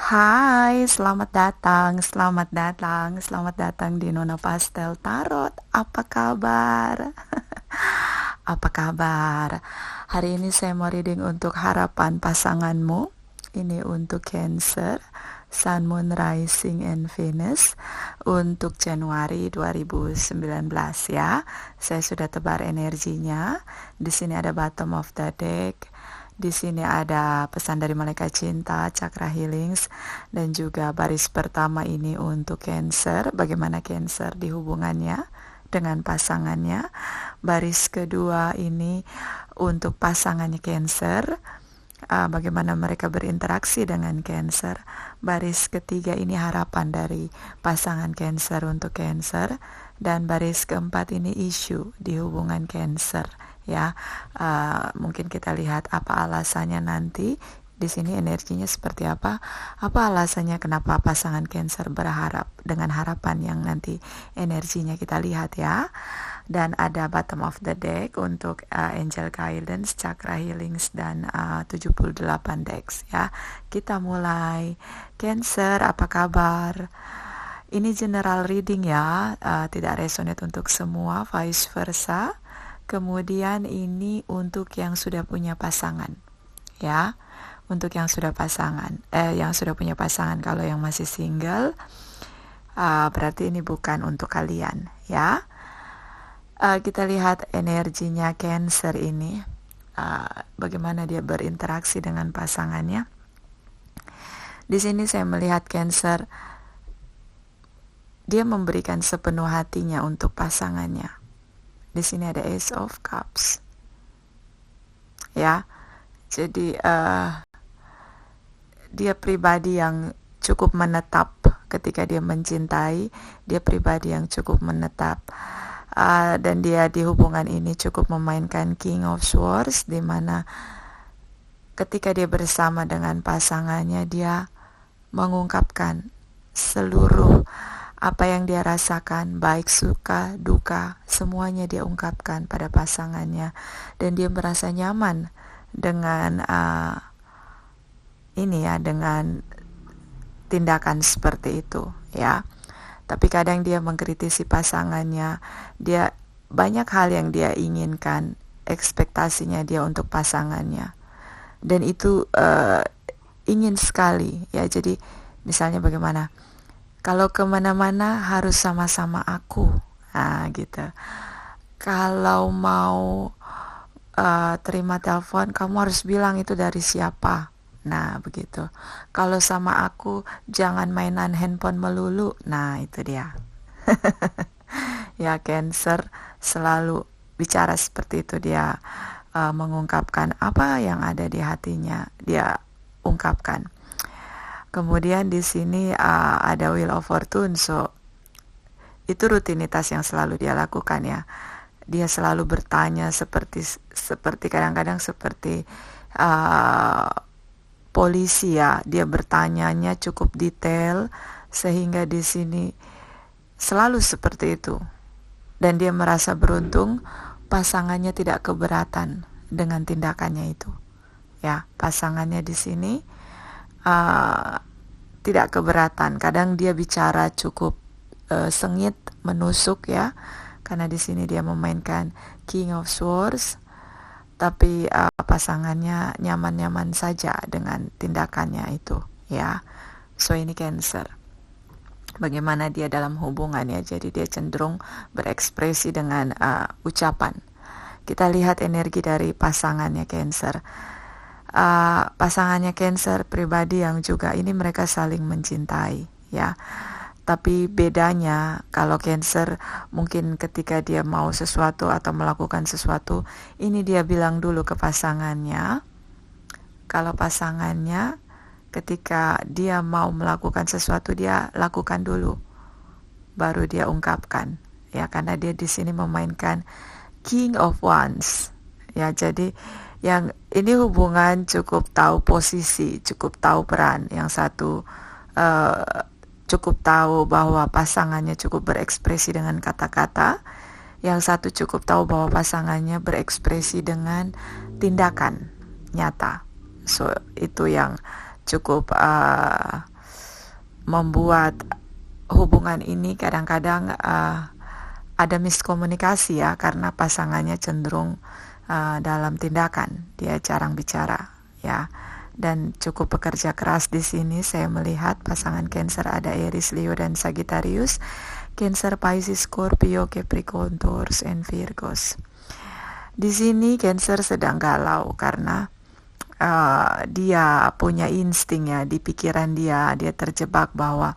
Hai, selamat datang di Nona Pastel Tarot. Apa kabar? Apa kabar? Hari ini saya mau reading untuk harapan pasanganmu. Ini untuk Cancer, Sun, Moon, Rising, and Venus untuk Januari 2019 ya. Saya sudah tebar energinya. Di sini ada bottom of the deck. Di sini ada pesan dari malaikat cinta, chakra healings, dan juga baris pertama ini untuk Cancer, bagaimana Cancer di hubungannya dengan pasangannya. Baris kedua ini untuk pasangannya Cancer, bagaimana mereka berinteraksi dengan Cancer. Baris ketiga ini harapan dari pasangan Cancer untuk Cancer, dan baris keempat ini isu di hubungan Cancer ya. Mungkin kita lihat apa alasannya nanti. Di sini energinya seperti apa alasannya kenapa pasangan Cancer berharap, dengan harapan yang nanti energinya kita lihat ya. Dan ada bottom of the deck untuk angel guidance, chakra healings, dan 78 decks ya. Kita mulai. Cancer, apa kabar? Ini general reading ya, tidak resonate untuk semua, vice versa. Kemudian ini untuk yang sudah punya pasangan ya. Untuk yang sudah punya pasangan. Kalau yang masih single, berarti ini bukan untuk kalian ya. Kita lihat energinya Cancer ini, bagaimana dia berinteraksi dengan pasangannya. Di sini saya melihat Cancer, dia memberikan sepenuh hatinya untuk pasangannya. Di sini ada Ace of Cups ya. Jadi dia pribadi yang cukup menetap ketika dia mencintai. Dia pribadi yang cukup menetap, dan dia di hubungan ini cukup memainkan King of Swords, di mana ketika dia bersama dengan pasangannya, dia mengungkapkan seluruh apa yang dia rasakan, baik suka, duka, semuanya dia ungkapkan pada pasangannya. Dan dia merasa nyaman dengan dengan tindakan seperti itu ya. Tapi kadang dia mengkritisi pasangannya. Dia banyak hal yang dia inginkan, ekspektasinya dia untuk pasangannya. Dan itu ingin sekali ya. Jadi misalnya bagaimana, kalau kemana-mana harus sama-sama aku, gitu. Kalau mau terima telepon, kamu harus bilang itu dari siapa. Nah, begitu. Kalau sama aku, jangan mainan handphone melulu. Nah, itu dia. Ya, Cancer selalu bicara seperti itu. Dia mengungkapkan apa yang ada di hatinya. Dia ungkapkan. Kemudian di sini ada Wheel of Fortune, so itu rutinitas yang selalu dia lakukan ya. Dia selalu bertanya seperti kadang-kadang seperti polisi ya. Dia bertanyanya cukup detail sehingga di sini selalu seperti itu. Dan dia merasa beruntung pasangannya tidak keberatan dengan tindakannya itu. Ya, pasangannya di sini tidak keberatan. Kadang dia bicara cukup sengit, menusuk ya, karena di sini dia memainkan King of Swords, tapi pasangannya nyaman-nyaman saja dengan tindakannya itu ya. So ini Cancer, bagaimana dia dalam hubungan ya. Jadi dia cenderung berekspresi dengan ucapan. Kita lihat energi dari pasangannya Cancer. Pasangannya Cancer pribadi yang juga ini mereka saling mencintai ya. Tapi bedanya kalau Cancer mungkin ketika dia mau sesuatu atau melakukan sesuatu, ini dia bilang dulu ke pasangannya. Kalau pasangannya ketika dia mau melakukan sesuatu, dia lakukan dulu, baru dia ungkapkan ya, karena dia di sini memainkan King of Wands ya. Jadi yang ini hubungan cukup tahu posisi, cukup tahu peran. Yang satu cukup tahu bahwa pasangannya cukup berekspresi dengan kata-kata. Yang satu cukup tahu bahwa pasangannya berekspresi dengan tindakan nyata. So itu yang cukup membuat hubungan ini kadang-kadang ada miskomunikasi ya, karena pasangannya cenderung dalam tindakan, dia jarang bicara ya, dan cukup bekerja keras. Di sini saya melihat pasangan Cancer ada Aries, Leo dan Sagittarius, Cancer, Pisces, Scorpio, Capricorn, Taurus, and Virgos. Di sini Cancer sedang galau karena dia punya insting ya, di pikiran dia terjebak bahwa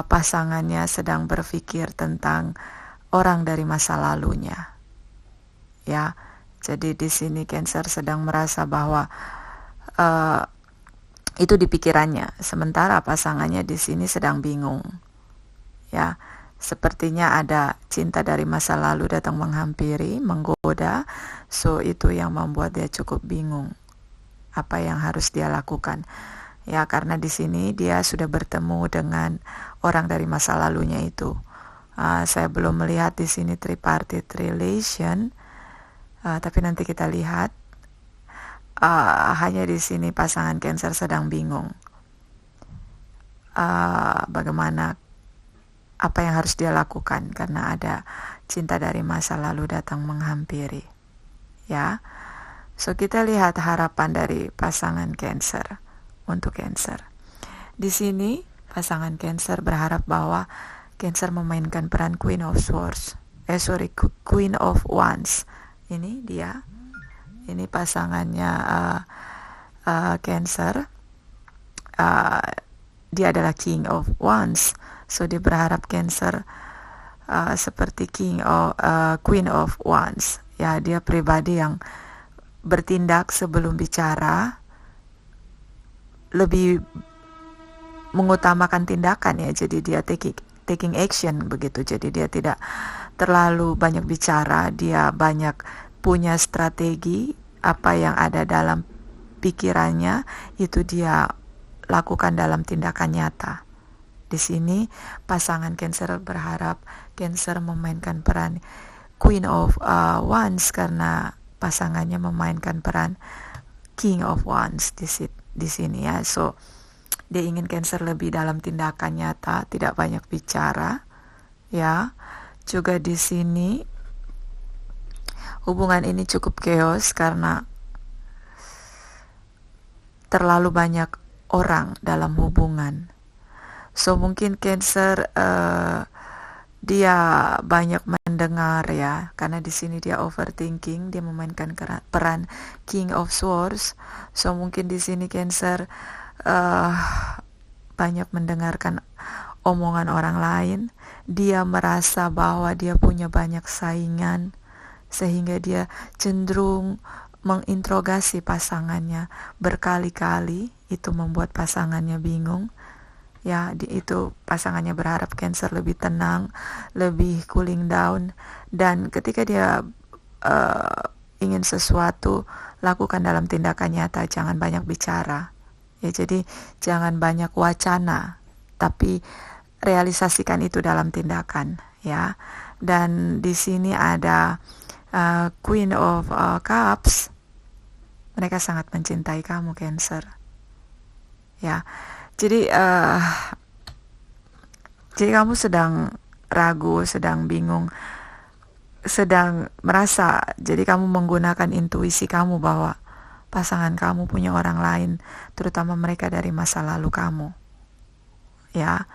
pasangannya sedang berpikir tentang orang dari masa lalunya ya. Jadi di sini Cancer sedang merasa bahwa itu di pikirannya, sementara pasangannya di sini sedang bingung ya. Sepertinya ada cinta dari masa lalu datang menghampiri, menggoda. So itu yang membuat dia cukup bingung apa yang harus dia lakukan ya, karena di sini dia sudah bertemu dengan orang dari masa lalunya itu. Saya belum melihat di sini tripartite relation, tapi nanti kita lihat. Hanya di sini pasangan Cancer sedang bingung bagaimana, apa yang harus dia lakukan, karena ada cinta dari masa lalu datang menghampiri ya. So kita lihat harapan dari pasangan Cancer untuk Cancer. Di sini pasangan Cancer berharap bahwa Cancer memainkan peran Queen of Swords. Queen of Wands. Ini dia. Ini pasangannya Cancer. Dia adalah King of Wands. So dia berharap Cancer seperti Queen of Wands. Ya, dia pribadi yang bertindak sebelum bicara, lebih mengutamakan tindakan ya. Jadi dia taking action begitu. Jadi dia tidak terlalu banyak bicara, dia banyak punya strategi. Apa yang ada dalam pikirannya itu dia lakukan dalam tindakan nyata. Di sini pasangan Cancer berharap Cancer memainkan peran Queen of Wands karena pasangannya memainkan peran King of Wands di sini ya. So dia ingin Cancer lebih dalam tindakan nyata, tidak banyak bicara ya. Juga di sini hubungan ini cukup chaos karena terlalu banyak orang dalam hubungan. So mungkin Cancer dia banyak mendengar ya, karena di sini dia overthinking, dia memainkan peran King of Swords. So mungkin di sini Cancer banyak mendengarkan omongan orang lain. Dia merasa bahwa dia punya banyak saingan, sehingga dia cenderung menginterogasi pasangannya berkali-kali. Itu membuat pasangannya bingung ya. Itu pasangannya berharap Cancer lebih tenang, lebih cooling down, dan ketika dia ingin sesuatu, lakukan dalam tindakan nyata, jangan banyak bicara ya. Jadi jangan banyak wacana, tapi realisasikan itu dalam tindakan ya. Dan di sini ada Queen of Cups. Mereka sangat mencintai kamu Cancer ya. Jadi kamu sedang ragu, sedang bingung, sedang merasa, jadi kamu menggunakan intuisi kamu bahwa pasangan kamu punya orang lain, terutama mereka dari masa lalu kamu ya.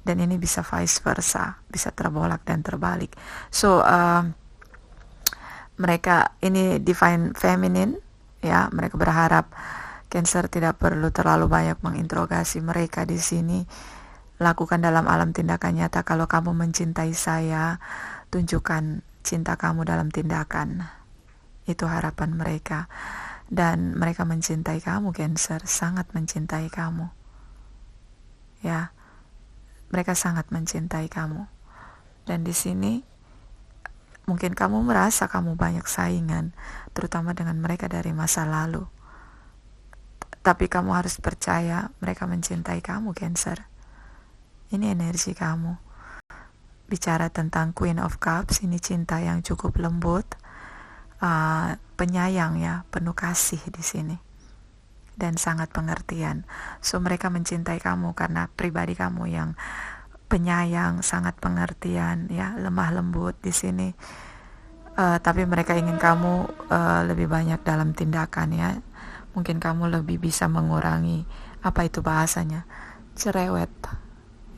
Dan ini bisa vice versa, bisa terbolak dan terbalik. So mereka ini divine feminine ya. Mereka berharap Cancer tidak perlu terlalu banyak menginterogasi mereka di sini. Lakukan dalam alam tindakan nyata. Kalau kamu mencintai saya, tunjukkan cinta kamu dalam tindakan. Itu harapan mereka. Dan mereka mencintai kamu Cancer, sangat mencintai kamu ya. Mereka sangat mencintai kamu. Dan di sini mungkin kamu merasa kamu banyak saingan, terutama dengan mereka dari masa lalu. Tapi kamu harus percaya mereka mencintai kamu Cancer. Ini energi kamu. Bicara tentang Queen of Cups, ini cinta yang cukup lembut, penyayang ya, penuh kasih di sini. dan sangat pengertian. So mereka mencintai kamu karena pribadi kamu yang penyayang, sangat pengertian, ya, lemah lembut di sini. Tapi mereka ingin kamu lebih banyak dalam tindakan, ya. Mungkin kamu lebih bisa mengurangi, apa itu bahasanya, cerewet,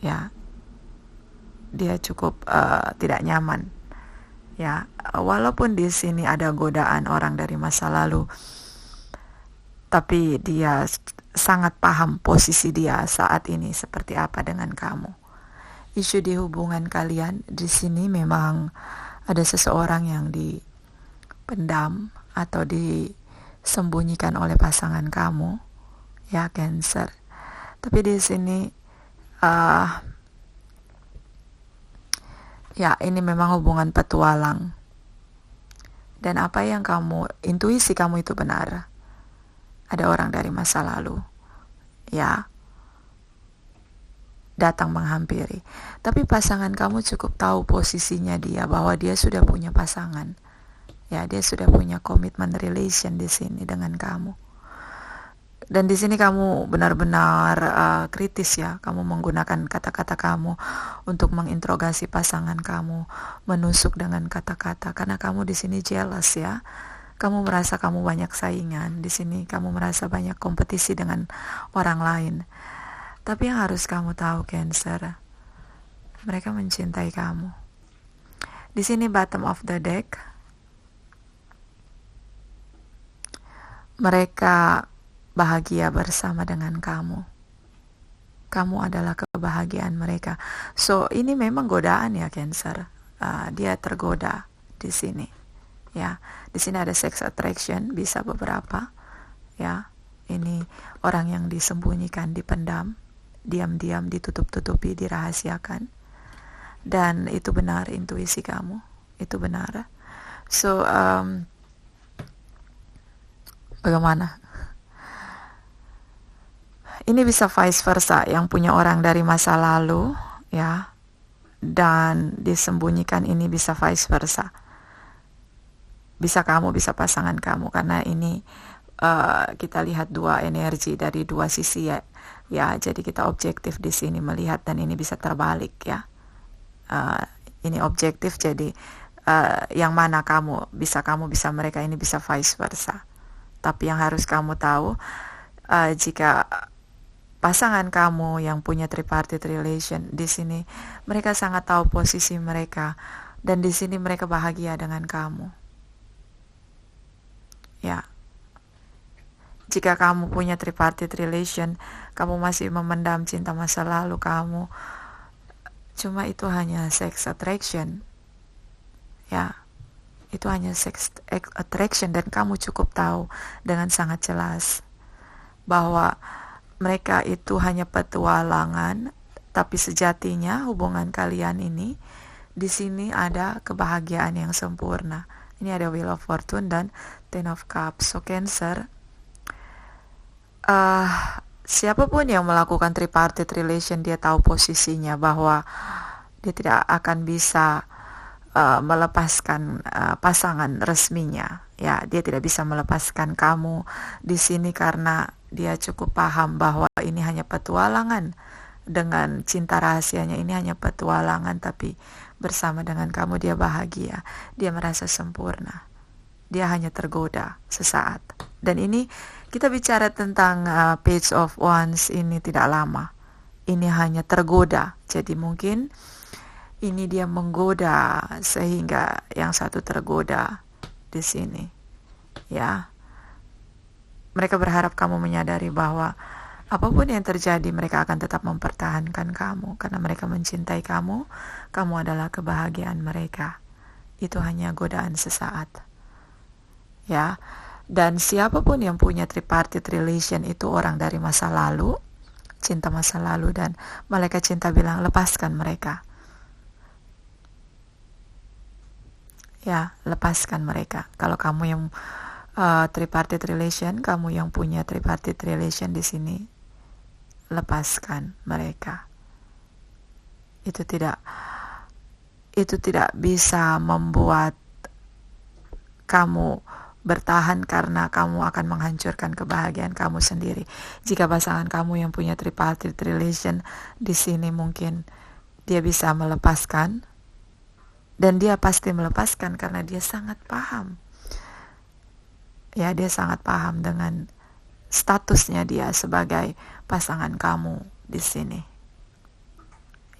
ya. Dia cukup tidak nyaman, ya. Walaupun di sini ada godaan orang dari masa lalu, tapi dia sangat paham posisi dia saat ini seperti apa dengan kamu. Isu di hubungan kalian di sini memang ada seseorang yang dipendam atau disembunyikan oleh pasangan kamu, ya, Cancer. Tapi di sini ya, ini memang hubungan petualang. Dan apa yang intuisi kamu itu benar. Ada orang dari masa lalu, ya, datang menghampiri. Tapi pasangan kamu cukup tahu posisinya dia, bahwa dia sudah punya pasangan. Ya, dia sudah punya komitmen relation di sini dengan kamu. Dan di sini kamu benar-benar kritis, ya. Kamu menggunakan kata-kata kamu untuk menginterogasi pasangan kamu, menusuk dengan kata-kata, karena kamu di sini jealous, ya. Kamu merasa kamu banyak saingan di sini, kamu merasa banyak kompetisi dengan orang lain. Tapi yang harus kamu tahu, Cancer, mereka mencintai kamu. Di sini bottom of the deck, mereka bahagia bersama dengan kamu. Kamu adalah kebahagiaan mereka. So ini memang godaan, ya, Cancer. Dia tergoda di sini. Ya, di sini ada sex attraction, bisa beberapa. Ya, ini orang yang disembunyikan, dipendam, diam-diam, ditutup-tutupi, dirahasiakan. Dan itu benar intuisi kamu. Itu benar. So bagaimana? Ini bisa vice versa, yang punya orang dari masa lalu, ya, dan disembunyikan, ini bisa vice versa. Bisa kamu, bisa pasangan kamu, karena ini kita lihat dua energi dari dua sisi, ya. Ya, jadi kita objektif di sini melihat, dan ini bisa terbalik, ya. Ini objektif, jadi yang mana kamu bisa mereka, ini bisa vice versa. Tapi yang harus kamu tahu, jika pasangan kamu yang punya tripartite relation di sini, mereka sangat tahu posisi mereka, dan di sini mereka bahagia dengan kamu. Ya. Jika kamu punya tripartite relation, kamu masih memendam cinta masa lalu kamu, cuma itu hanya sex attraction. Ya. Itu hanya sex attraction, dan kamu cukup tahu dengan sangat jelas bahwa mereka itu hanya petualangan, tapi sejatinya hubungan kalian ini, di sini ada kebahagiaan yang sempurna. Ini ada Wheel of Fortune dan Ten of Cups. So Cancer, siapapun yang melakukan tripartite relation, dia tahu posisinya bahwa dia tidak akan bisa melepaskan pasangan resminya. Ya, dia tidak bisa melepaskan kamu di sini karena dia cukup paham bahwa ini hanya petualangan. Dengan cinta rahasianya, ini hanya petualangan, tapi bersama dengan kamu dia bahagia. Dia merasa sempurna. Dia hanya tergoda sesaat. Dan ini kita bicara tentang Page of Wands, ini tidak lama. Ini hanya tergoda. Jadi mungkin ini dia menggoda sehingga yang satu tergoda di sini. Ya. Mereka berharap kamu menyadari bahwa apapun yang terjadi, mereka akan tetap mempertahankan kamu karena mereka mencintai kamu. Kamu adalah kebahagiaan mereka. Itu hanya godaan sesaat. Ya. Dan siapapun yang punya tripartite relation itu orang dari masa lalu, cinta masa lalu, dan malaikat cinta bilang lepaskan mereka. Ya, lepaskan mereka. Kalau kamu yang tripartite relation, kamu yang punya tripartite relation di sini, lepaskan mereka. Itu tidak bisa membuat kamu bertahan karena kamu akan menghancurkan kebahagiaan kamu sendiri. Jika pasangan kamu yang punya tripartite relation, di sini mungkin dia bisa melepaskan, dan dia pasti melepaskan karena dia sangat paham. Ya, dia sangat paham dengan statusnya dia sebagai pasangan kamu di sini.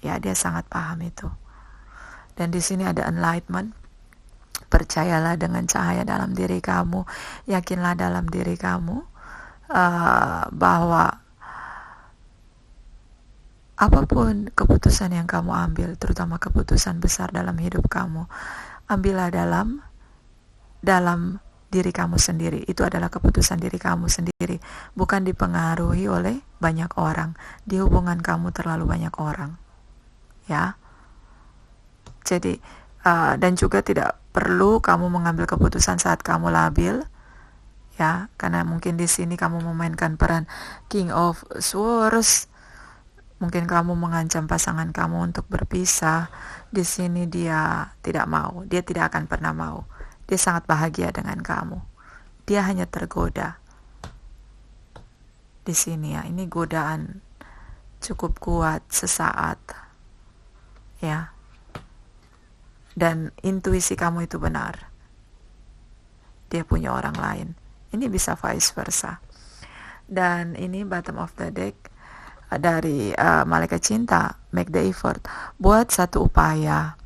Ya, dia sangat paham itu. Dan di sini ada enlightenment. Percayalah dengan cahaya dalam diri kamu, yakinlah dalam diri kamu bahwa apapun keputusan yang kamu ambil, terutama keputusan besar dalam hidup kamu, ambillah dalam diri kamu sendiri. Itu adalah keputusan diri kamu sendiri, bukan dipengaruhi oleh banyak orang. Di hubungan kamu terlalu banyak orang, ya. Jadi dan juga tidak perlu kamu mengambil keputusan saat kamu labil, ya, karena mungkin di sini kamu memainkan peran King of Swords. Mungkin kamu mengancam pasangan kamu untuk berpisah. Di sini dia tidak mau, dia tidak akan pernah mau. Dia sangat bahagia dengan kamu. Dia hanya tergoda. Di sini ya, ini godaan cukup kuat sesaat, ya. Dan intuisi kamu itu benar. Dia punya orang lain. Ini bisa vice versa. Dan ini bottom of the deck dari malaikat cinta, make the effort. Buat satu upaya.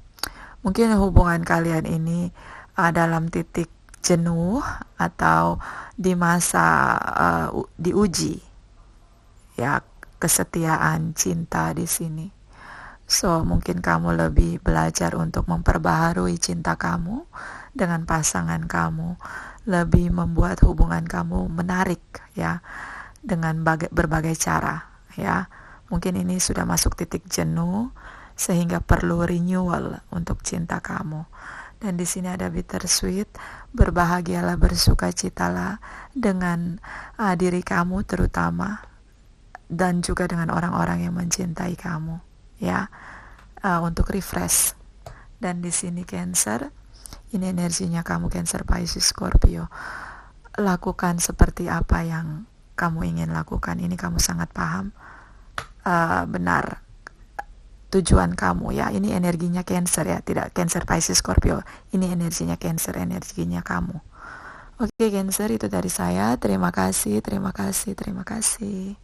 Mungkin hubungan kalian ini dalam titik jenuh atau di masa diuji, ya, kesetiaan cinta di sini. So, mungkin kamu lebih belajar untuk memperbaharui cinta kamu dengan pasangan kamu, lebih membuat hubungan kamu menarik, ya, dengan berbagai cara, ya. Mungkin ini sudah masuk titik jenuh sehingga perlu renewal untuk cinta kamu. Dan di sini ada bittersweet, berbahagialah, bersukacitalah dengan diri kamu terutama, dan juga dengan orang-orang yang mencintai kamu, ya, untuk refresh. Dan di sini Cancer, ini energinya kamu Cancer, Pisces, Scorpio. Lakukan seperti apa yang kamu ingin lakukan. Ini kamu sangat paham benar tujuan kamu, ya. Ini energinya Cancer, ya, tidak Cancer, Pisces, Scorpio. Ini energinya Cancer, energinya kamu. Oke Cancer, itu dari saya. Terima kasih, terima kasih, terima kasih.